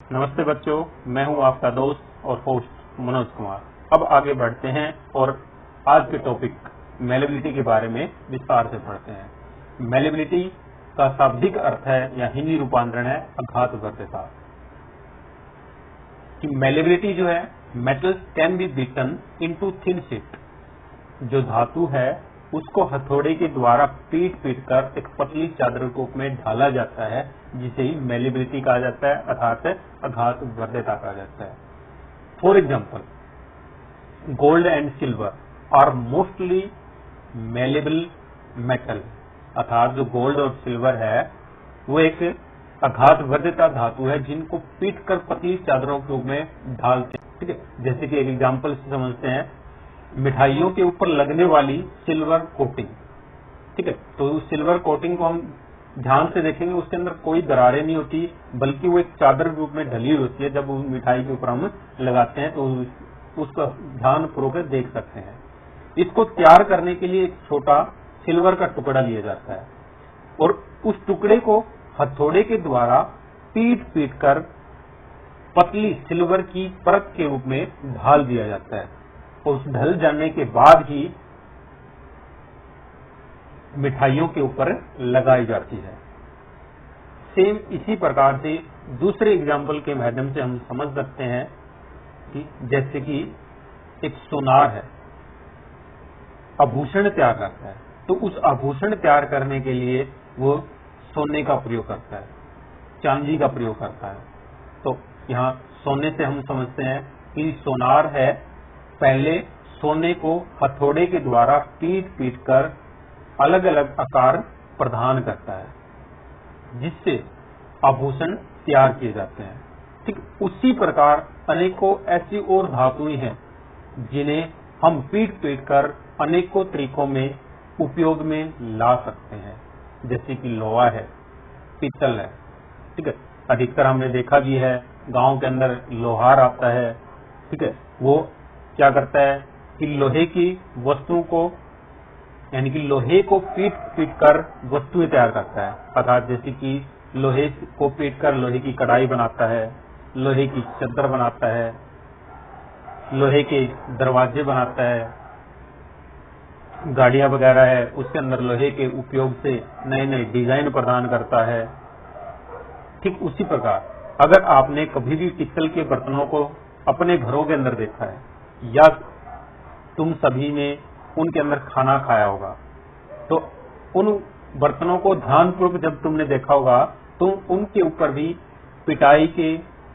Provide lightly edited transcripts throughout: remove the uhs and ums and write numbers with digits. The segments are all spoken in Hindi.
नमस्ते बच्चों, मैं हूं आपका दोस्त और होस्ट मनोज कुमार। अब आगे बढ़ते हैं और आज के टॉपिक मैलेबिलिटी के बारे में विस्तार से पढ़ते हैं। मैलेबिलिटी का शाब्दिक अर्थ है या हिंदी रूपांतरण है अघात वर्ध्यता। कि मैलेबिलिटी जो है, metals can be beaten into thin sheet. जो धातु है उसको हथौड़े के द्वारा पीट कर एक पतली चादर के रूप में ढाला जाता है, जिसे ही मैलेबिलिटी कहा जाता है, अर्थात अघात वर्ध्यता कहा जाता है। For example, gold and silver are mostly malleable metal. अर्थात जो गोल्ड और सिल्वर है वो एक अघात वर्ध्यता धातु है, जिनको पीट कर पतली चादरों के रूप में ढालते हैं। ठीक है, जैसे कि एक एग्जाम्पल से समझते हैं, मिठाइयों के ऊपर लगने वाली सिल्वर कोटिंग। ठीक है, तो उस सिल्वर कोटिंग को हम ध्यान से देखेंगे, उसके अंदर कोई दरारें नहीं होती, बल्कि वो एक चादर रूप में ढली होती है। जब उस मिठाई के ऊपर हम लगाते हैं तो उसका ध्यान पूर्वक देख सकते हैं। इसको तैयार करने के लिए एक छोटा सिल्वर का टुकड़ा लिया जाता है और उस टुकड़े को हथौड़े के द्वारा पीट कर पतली सिल्वर की परत के रूप में ढाल दिया जाता है। उस ढल जाने के बाद ही मिठाइयों के ऊपर लगाई जाती है। सेम इसी प्रकार से दूसरे एग्जाम्पल के माध्यम से हम समझ सकते हैं कि जैसे कि एक सोनार है, आभूषण तैयार करता है, तो उस आभूषण तैयार करने के लिए वो सोने का प्रयोग करता है, चांदी का प्रयोग करता है। तो यहाँ सोने से हम समझते हैं कि सोनार है, पहले सोने को हथौड़े के द्वारा पीट कर अलग अलग आकार प्रदान करता है, जिससे आभूषण तैयार किए जाते हैं। ठीक उसी प्रकार अनेकों ऐसी और धातुएं हैं जिन्हें हम पीट कर अनेकों तरीकों में उपयोग में ला सकते हैं, जैसे कि लोहा है, पीतल है। ठीक है, अधिकतर हमने देखा भी है, गांव के अंदर लोहार आता है। ठीक है, वो क्या करता है कि लोहे की वस्तुओं को, यानी कि लोहे को पीट कर वस्तुएं तैयार करता है। अर्थात जैसे कि लोहे को पीट कर लोहे की कढ़ाई बनाता है, लोहे की चद्दर बनाता है, लोहे के दरवाजे बनाता है, गाड़ियां वगैरह है उसके अंदर लोहे के उपयोग से नए नए डिजाइन प्रदान करता है। ठीक उसी प्रकार अगर आपने कभी भी पीतल के बर्तनों को अपने घरों के अंदर देखा है, या तुम सभी ने उनके अंदर खाना खाया होगा, तो उन बर्तनों को ध्यानपूर्वक जब तुमने देखा होगा तो उनके ऊपर भी पिटाई के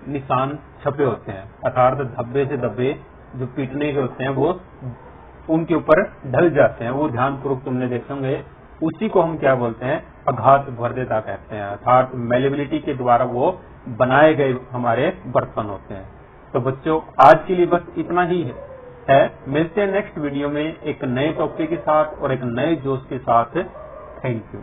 निशान छपे होते हैं। अर्थात धब्बे से धब्बे जो पीटने के होते हैं वो उनके ऊपर ढल जाते हैं, वो ध्यानपूर्वक तुमने देखे होंगे। उसी को हम क्या बोलते हैं, अघात वर्ध्यता कहते हैं। अर्थात मैलेबिलिटी के द्वारा वो बनाए गए हमारे बर्तन होते हैं। तो बच्चों, आज के लिए बस इतना ही है। मिलते हैं नेक्स्ट वीडियो में एक नए टॉपिक के साथ और एक नए जोश के साथ। Thank you.